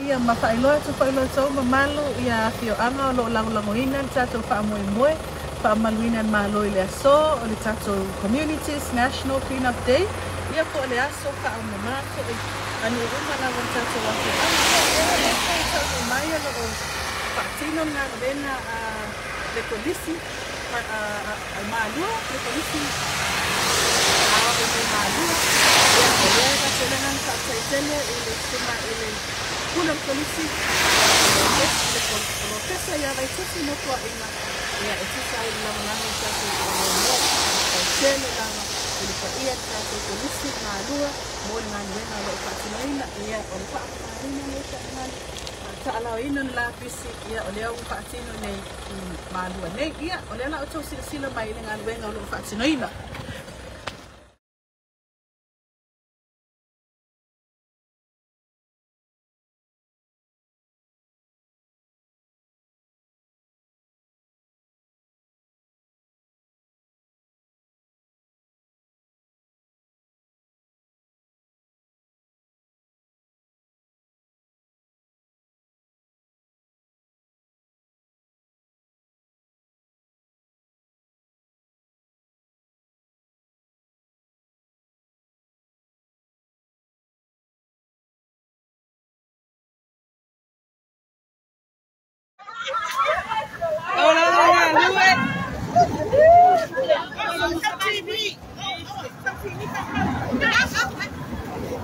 ia mawhailoa tu whailoa tau mamalu ia fio anga o lo langolangoina le tatou whaamoemoe whaamaluina maloi le aso o le tatou Communities National Clean Up Day ia po le aso whaamama ko e anu umana o tatou a fio anga e tatou mai ala o whaatino ngā rena le polisi al malua le polisi awa o le malua ia po le ka selengan whaataitele i le suma i le kuna polisi le protesa ia vai tusi no tua ina ia e tusa i la mananga tatou o tele lava i le paia tatou polisi malua mo le ngā rena lo whaatinoina ia o le whaatinoina le whaatinoina ta'ala ina la pisi ia o le au whaatino nei malua nei ia o le ala o tau sila mai le ngā ruenga o lo whaatinoina.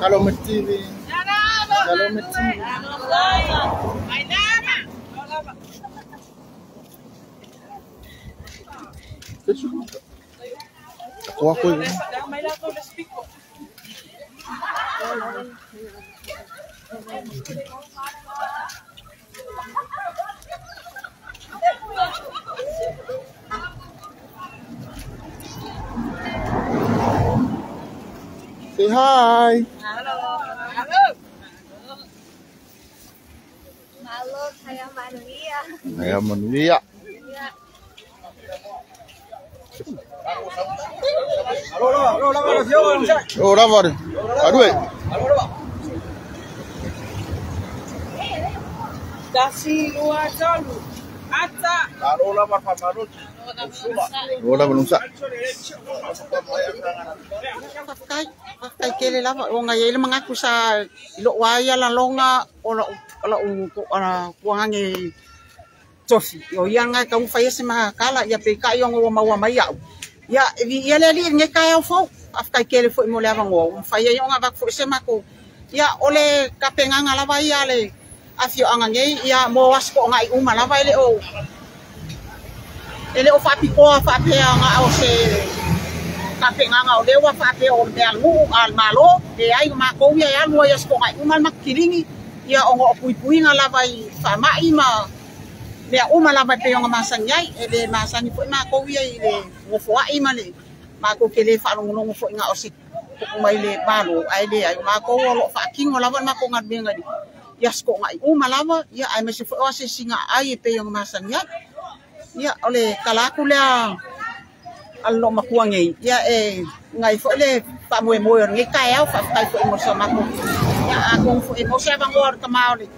Kalau mesti aku say hi. Halo, saya Manuia. Saya Manuia. Halo, Ravar. Aduh. Dasi luar jalu. Ata. Halo, Ravar Famarut. Hola, Manungsa. Kai kele lava o ngai ele mangaku sa lo waya la longa o la kuange tofi o yanga ka u faise ma kala ya pe kai o ma mai ya ia le nge kai o fo afkai kele fo mo lava ngo faia yo nga bak fo se mako ya ole kapenga nga lava ya le afio anga nge ya mo wasko ngai uma lava ele o fa piko fa pe nga o se kapenga nga o lewa fa pe o de almu al malo de ai ma ko ya lo ya sko ngai uma makiringi ya o pui nga lava i fa mai ma le uma lava pe nga masanyai ele masani fo ma ko ya ile mo fo ai ma le ma ko kele fa ngong fo nga o sit ko mai le malo ai le ai ma ko lo fa kingo lava ma ko ngat benga di ya sko ngai uma lava ya ai me se fo se singa ai pe nga masanyai ya ole kalaku le allo makuange ya ngai fo le pa mo ngi kai au fa kai fo mo sama ko ya akong fo mo se bang or kamauli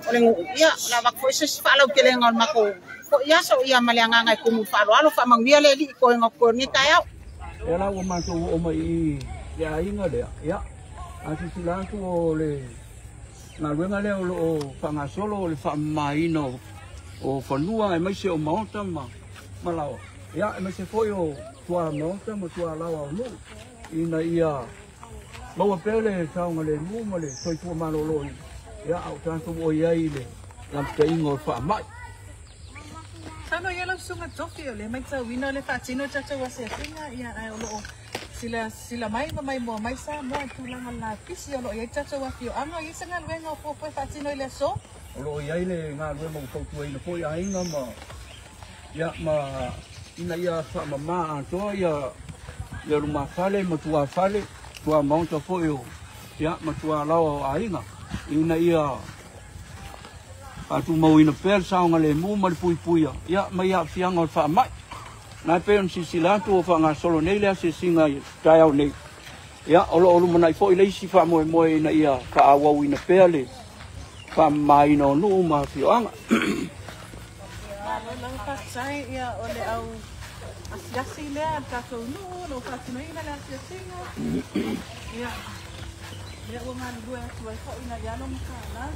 ole ya la bak fo se fa lo kele ngon mako fo ya so ya malianga ngai kumu fa lo fa mang wiele li ko ngok ngi kai au ya la o ma to o mai ya inga le ya asi sila tu ole na luenga le o fa nga solo le fa mai no o fanua e mai se o maota ma lao ya e mai se foi o tua maota ma tua lao no ina ia mau pele saunga le mu ma le soi tua malolo ya au tanto o ia ile lam te ingo fa mai Tano yellow sunga tofi le mai tsa wina le fatino chacha wase singa ia ai lo sila mai mo mai sa mo tulanga la pisi lo ia chacha wafio anga i sanga wenga po fatino le so lo ia ile nga le mo to tu ile po ia inga ma ya ma ina ia fa mama to ia le ruma fale mo tua fale tua monta fo yo ya ma tua lao ainga ina ia atu mau ina per saunga le mu mal pui ya ma ia fianga fa mai na pe on sisilantu o fa nga solo nei le se singa tai au nei ya olo mana fo ile si fa mo ina ia ka awa ina pele whamaino nuu mawhioanga. Lang pasay ia ole au asiasi lea tatou no patino ina la asiasinga. Ia. Ia wangan dua tuai ko ina yalo makala.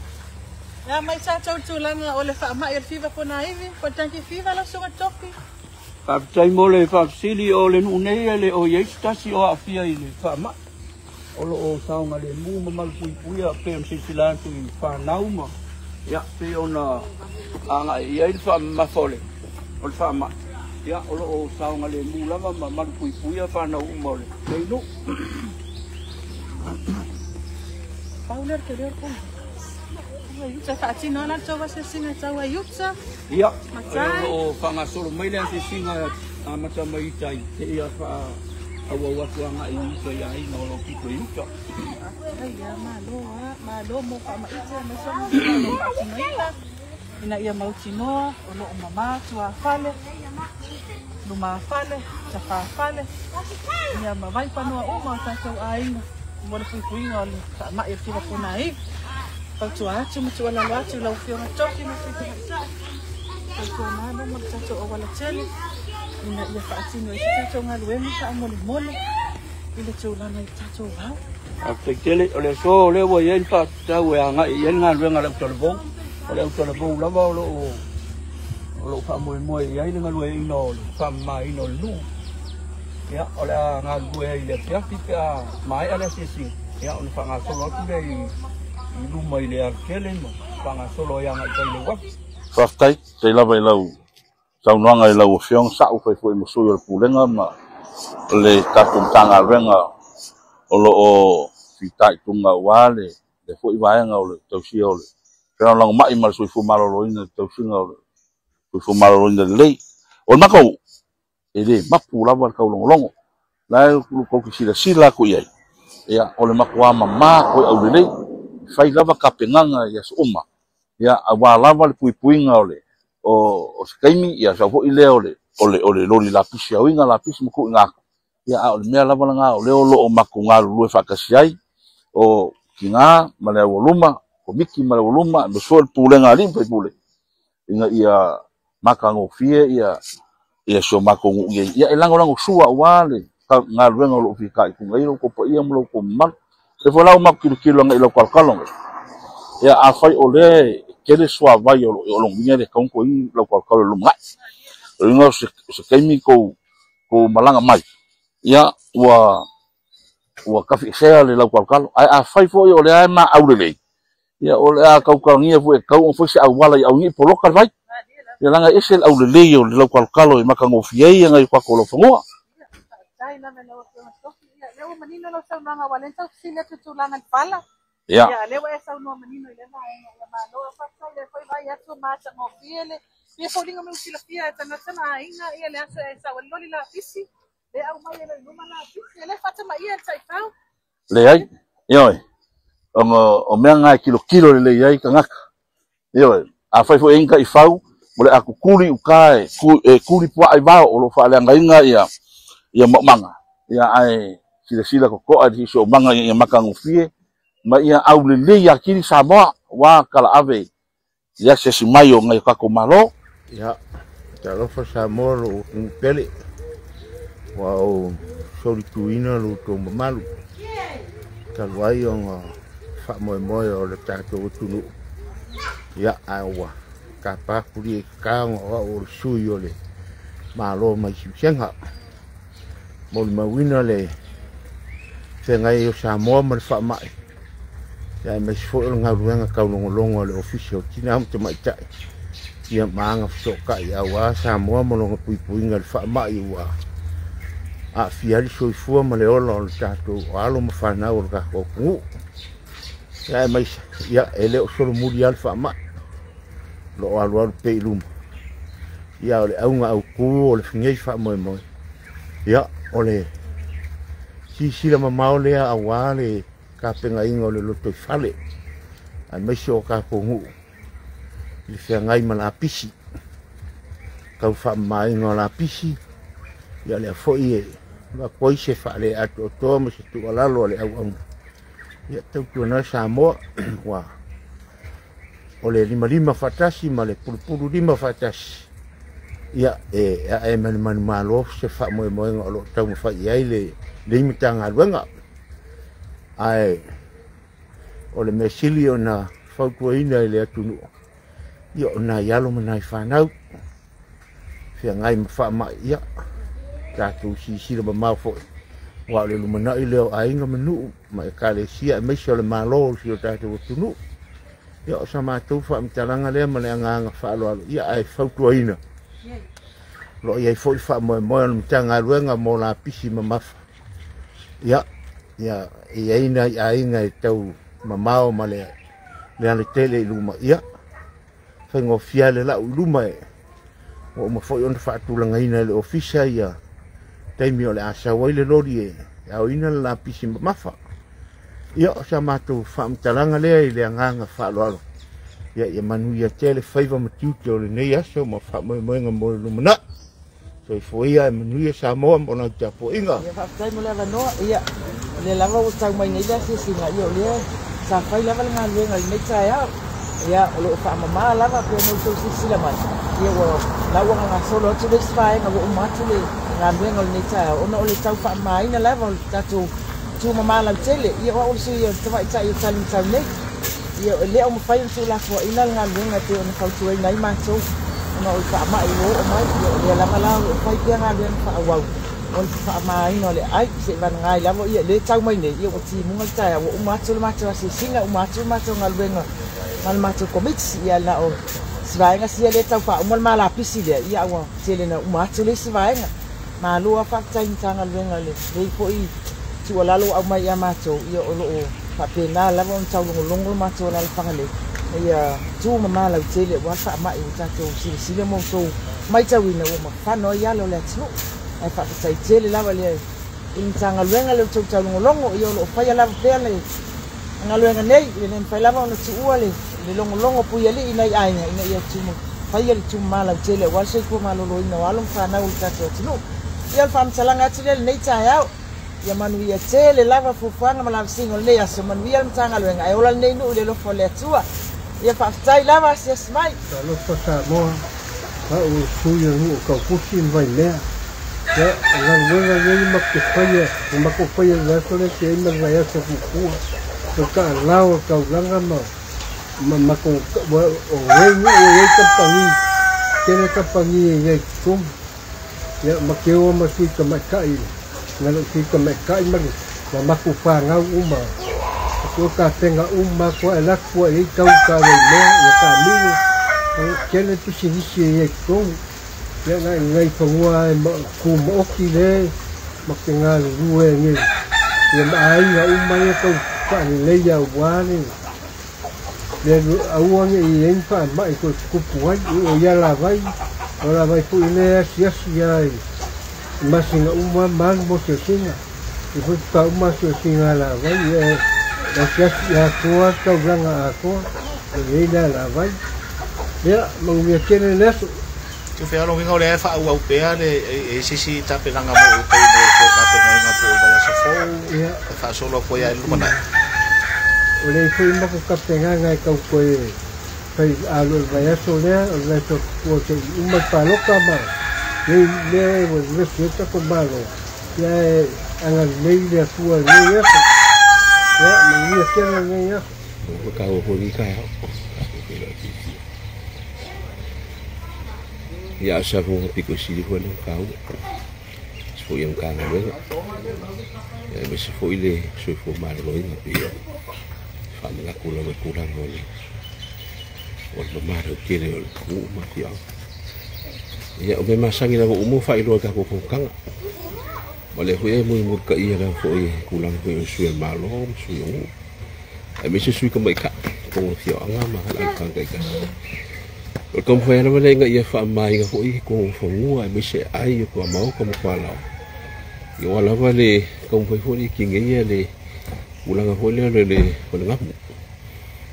Ya mai sa tulanga ole fa ma fiva pona hivi, potenti fiva la sunga toki. Kaptai mole fafsili ole nunei le o yestasi o afia ile fa ma. Olo o saunga le mu mamal pui a pe msilan tu fa nauma. Ya pe ona anga ia il fa ma fole. Ol fa ma. Ya olo o saunga le mu lava mamal pui a fa nauma ole. Leino. Pauler querer pun. Yutsa fatino na coba sesinga tawa yutsa. Iya. O fanga solo mai le sesinga macam mai tai. Ia fa awa tuanga ini saya ini orang kita itu. Ya malo mo pa maitsa na sa mga ina ia mau chino ono mama tua fale. Luma fale, cha fale. Ia mavai panua uma sa so ai. Mo le fui ngol sa ma ia tira punai. Pag tuachu mo tuala lachu lau fio na toki mo fui sa. Pag tuana mo sa so wala cheli. Ina ia faatino isi tato ngaluemi sa mole ila tula na tato wau afekele ole so ole wo yen pa ta we anga yen ngaluenga la tolbo ole tolbo la ba lo fa mo ia ina ngalue ino fa mai ino lu ya ole ngalue ile pia mai ala sisi ya on fa ngasolo tule lu mai le arkele mo fa ngasolo yang ai wa Faktai, te lava lau. Tau noanga i lau fiong sau fai fai musui o pulenga ma le tatum tanga renga o lo o fitai tunga wale le fai vaenga o le tausia o le kena lang mai mal sui fumalo loina tausinga o le sui fumalo loina lei o makau e le mapu lava kau longo lai ko sila ko iai ia o le makua mama ko au lei fai lava kapenganga ia suma ia awa lava le puipuinga o le o skaimi ia sa fo ile ole lori lapisi au inga lapisi mo nga ia ole mea lava nga ole o makunga lu fa kasiai o kinga male voluma ko miki male voluma do sol pulenga lim pe pule inga ia makango fie ia so makongu ia elango sua wale nga luenga lo fika ku ngai ko po ia mo ko mal se fo la mak kilo nga ilo kalkalong ia afai ole kele sua vai o long vinha de kong ko i lo kalkalo lo ngai inga se kaimi ko malanga mai ia wa kafi sea le lo kalkalo ai afai fo ole ai ma aurele ia ole a kau ngia fo fo se awala i au ni po lokal vai ia langa esel aurele o lo kalkalo i makango fiei ngai kwa ko lo fongoa dai na me lo ia le manino lo sa nga walenta sile tulangan pala. Ya. Ya, lewa esa no menino ile na lo pasa ile foi vai atu mata mo fiele. Ia foi linga meu sila fia tana inga ia le esa waloli la pisi. Le au mai ile numa la pisi, le fata mai ia tai pau. Le ai. Ioi. O mea kilo le ai kangaka. Ioi. A fai foi inga I fau, mole aku kuli ukai, kuli pua ai vao o lo fa le inga ia manga. Ia ai sila ko adi so manga ia makangu fie. Ma ia au le ya kiri Samoa wa kala ave ya se simayo ngai ka ko malo ya talo fa Samoa lo pele wa o sori tuina lo to malu kalwai on fa mo o le tato tunu ya awa ka pa puri ka o suyo le malo mai senga mo wina le senga yo Samoa mo fa mai ya me fo nga ruanga ka longo le official tina am te mai tai ia manga soka ia wa Samoa mo longo pui ngal fa mai wa a fiali so fu mo le olo tato alo mo fa na o ka ko ya mai ya ele o so muri alfa ma lo alo pe lum ya ole au nga au ku ole fingai fa mo ya ole si la mama ole a wa le ka penga ingo le loto fale ai mai so ka ko ngu i fe ngai mana pisi ka fa mai ngo la pisi ya le fo ie va koi se fale ato to mo se tu ala lo le au ya tu na Samoa wa o le 5 fatasi ma le pulu 5 fatasi ia e man malo se fa mo o lo tau mo fai ai le imitanga luenga ai o le mesili o na fautuaina i le atunu ia o na ialo manai whanau fia ngai ma wha mai ia tātou sisira ma mau fo wa le lumana i leo ainga manu ma e kale sia e meisi o le malo si o tātou atunu ia o sa mātou wha mitaranga lea ma le anganga whaalo ia ai fautuaina lo ia i fo i wha moe moe o mitanga luenga mo la pisi ma mafa ia i aina i ainga i tau mamao ma le ane tele i luma ia whaingo fia le lau i luma e o ma fo i ona whaatulanga ina le ofisa ia taimi o le asa wai le lori e au ina le la pisi ma mafa ia o sa mātou whaamtalanga lea i le anganga whaaloalo ia manu ia tele whaiva matiuti o le nei aso ma wha moenga mo le lumana so i fo ia e manu ia sa moa mona i tapo inga ia whaaftai mo le avanoa ia le lava o tau mai nei la singa ia o lea sa whai lava le ngā luenga i nei tae au ia o loo whaamama lava pe mo tau sisila mai ia o laua ngā solo atu le svaenga o matu le ngā luenga o nei tae au ona o le tau whaamaina lava o le tatu tu mama lau tele ia o su ia tawai tai o talim tau nei ia o lea o mawhai o tu la fua ina ngā luenga te o na kautua ina i mātou ona o i whaamai o mai ia o lea lava lau o whai pia ngā luenga whaawau o whaamaina o le ai se vana ngai lava ia le tau mai nei ia o ti munga tae o umatu le mātou a se singa umatu ngā luenga mal mātou komits ia la o svaenga sia le tau wha umal mala pisi lea ia o tele na umatu le svaenga ma lua whaktai mitanga luenga le rei po i tua lalo au mai a mātou ia o loo whapena lava on tau longo mātou lalo whangale ia tu mama lau tele wa whaamai o tātou sirisile mo tau mai tau ina o ma whano ia lo le atinu ai whakatai tele lava lea i mitanga luenga le tau longo ia o loo whaia lava pea le nga luenga nei le nem whai lava ona tuua le longo pui ali ina i ainga ina ia tumu whaia le tumu malau tele wa se kua malolo ina o along whanau le tātou atinu ia le whaamtalanga atu le nei tae au ia manuia tele lava fufuanga malava singo le aso manuia mtanga luenga ai ola nei no le lofo le atua ia whaftai lava sia smai ta lofo sa moa ha o suia nu ka pusi vai lea ia nga luenga nei makke whaia o mako whaia lasole ke ima vai aso fufua o ka lao ka ulanga ma mako o wengu o wei kampangi kene kampangi e yei kum ia makeo ma sui ka makai ngalo kita mekai mari na makufa ngau uma ko ka tenga uma ko ala ko e tau ka le ya ka mini kene tu sinisi e ko ya ngai pangua ku mo ki le makenga ruwe ni ya ai ya uma ya ko ka le ya wani le awang e en pa mai ko ku puai o ya la vai pu ile sia masing uma man mo se singa i fu ta uma se singa la vai e la sia tua ta blanga ko e la vai ya mo mi tiene neso tu fe alo ngau le fa au pea le e sisi ta pelanga mo pe mo ko ta pe ngai ngapo vai sa fo ya fa solo ko ya lu mana o le fu mo ko ka pe ngai ka ko e pe alo vai so le o so ko te uma pa lo ka ma le was sieta con malo ya angan meile a tua le ya me ia kera ngai ya o ka o hori ka ya sa fu piko si di hono ka o so yang ka na le ya me se foi le so fo malo ina pia fa me la kula me kula no le o lo maro kere o ku ma pia ia o me masangi la umu fa ilo ka ko kanga wale hu e mu ka ia la fo e kulang ko su malo su yo e me se su ko mai ka ko fio anga ma la ka ka o kom foi na wale nga ia fa mai nga fo e ko fo mu e me se ai ko mau ko mo la yo wala wale kom foi fo ni kinga ia le kulang fo le ko nga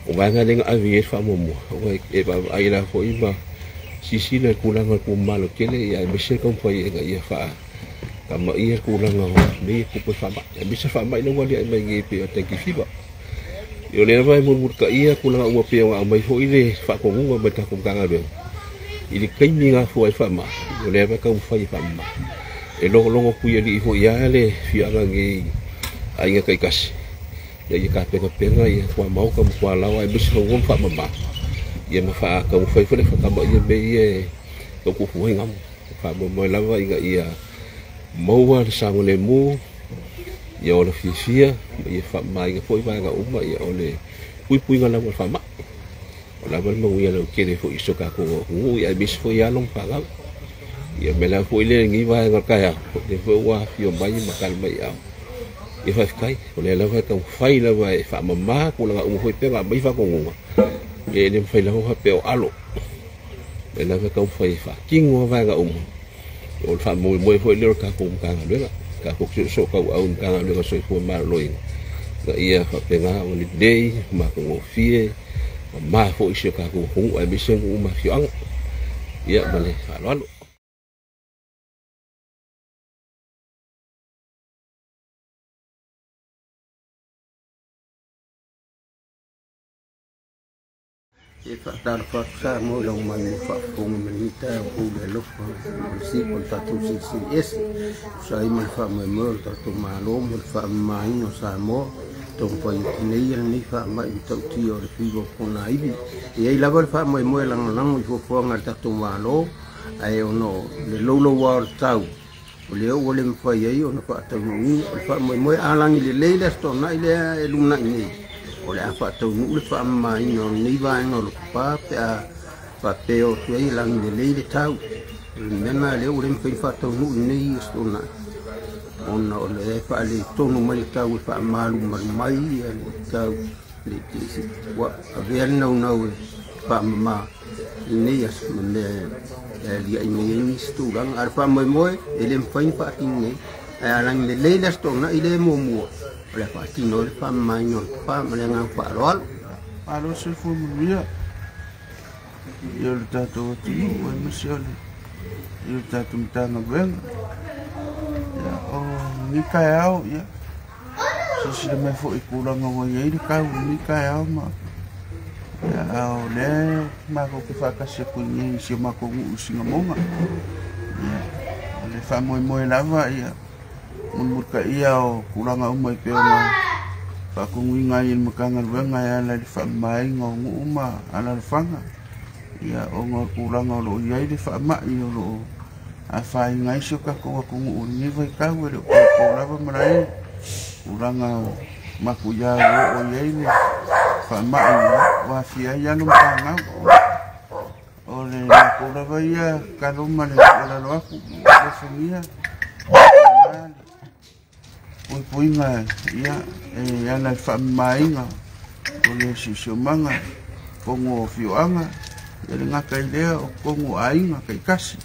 o ba nga le nga avi fa mo mo o e ba ai la fo i ba sisi le kulang ko malo kele ya bese kom foi nga ia fa kama ia kulang ni ko pa fa bese fa mai no wali mai ngi pe te ki fiba Yo le vai mun ka ia kula uma pe nga mai fo ile fa ko ngu ba ka kum kanga be ili kai ni nga fo fa ma yo le vai ka fa ma e lo ku ia li fo ia le fi anga ngi ai nga kai kas ya ka pe nga ia kwa mau ka kwa la wa bis ko fa ma ia ma fa ka fa fa ka ba ia be ia ko ku fu ngam fa mo la wa ia mau wa sa mo le mu ia o le fisia ia fa mai ga foi vai ga uma ia o le pui ngala mo fa ma o la mo ia lo kere fo iso ka ko ngu ia bis fo ia long pa ga ia mela fo ile ngi vai ga ka ya de fo wa fio mai ma kal mai a ia fa kai o le la va ka fai la vai fa ma ko la u foi pe ga mai fa ko ngu ia le fai la ho pe o alo le la va ka fai fa kingo vai ga o fa mo fo ile ka ko ka ga ka ko so ka au ka le ko so fu ma loing ga ia fa penga o le dei ma ko fie ma fo isho ka ko hu ai bisen u ma fiang ia bale fa lo e whaatar whaksa mo lang man mo whakong manita o le lofa si kon tatu CCS sa i man whamai mo tatu malo mo whamai no sa mo tong pai nei ni whamai tau ti o le pigo kona ibi e ai lava whamai mo lang i fuanga tatu malo ai ono le lolo wa tau o le o le mwhai ai o na whaatau nui o whamai mo alangi le leila sto na ile luna nei o le apa tau nu le fa mai no ni va no lo pa pa pe o tu ai lang de le tau mena le o le fa tau nu ni stona on o le fa le tonu mai tau fa malu mai tau le tisi wa ave no fa ma ni as me li ai ni stu lang ar fa mo ele fa tinge lang le stona ile mo le fa tino le fa mai no fa malenga fa rol alo se fu mia yo le tato ti o mission yo tato mtanga ben ya o ni kaao ya so se me fo ikula ngo ye di ka ni kaao ma ya o le ma ko ke fa ka se ku ni si ma ko u singa monga ya le fa mo lava ya mun ka ia o kulanga umai pe ma pa kunginga in makanga wenga ya la fa mai ngo uma ala fanga ya o ngo kulanga lo ia di fa ma i lo a fa ngai so ka ko ku ni vai ka we o ko la ba mai kulanga makuya o ia ni fa ma wa fia ya no tanga o le ko la ba ia ka lo ma le la lo ku lo fumia pui nga ia e ana fa mai nga o le si manga pongo fioanga e le nga kai le o pongo ai nga kai kasi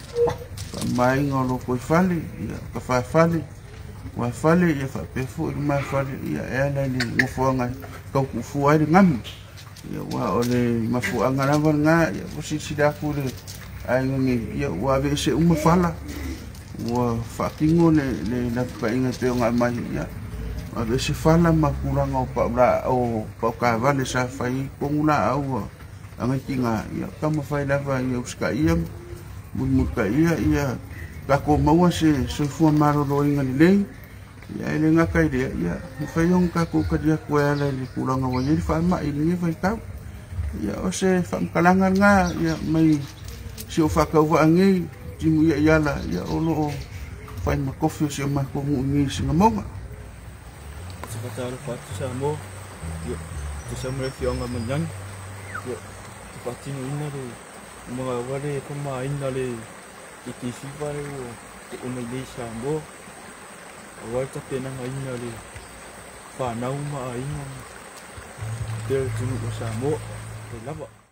fa mai nga lo ko fale ia ka fa fale wa fale ia fa pe fu ma fale ia e ana ni ngo fuanga ka ku fu ai ngam ia wa o le ma fuanga na nga ia o si da ku le ai ngi ia wa ve se fala wa fakingo le na pa inga te nga mai ya a ve se fala makulanga o pa bra o pa ka vale sa fai pongula au anga tinga ya kama fai lava ya uska ia mun ka ia ka ko maua se fu maro lo inga le ya ile nga kai de ya fai on ka ko ka dia ko ala le kulanga wa ni fa ma ile fai ka ya o se fa kalanga nga ya mai si o fa ka wa ngi timu ya yala ya olo fai ma kofi se ma ko ngi singa monga sekataro patu samo yo to samo fionga manyan yo pati ina de mga wale ko ma ina le ikisi pare o te o mai samo awal ta pena ina le fa na uma ina pero tunu samo te lava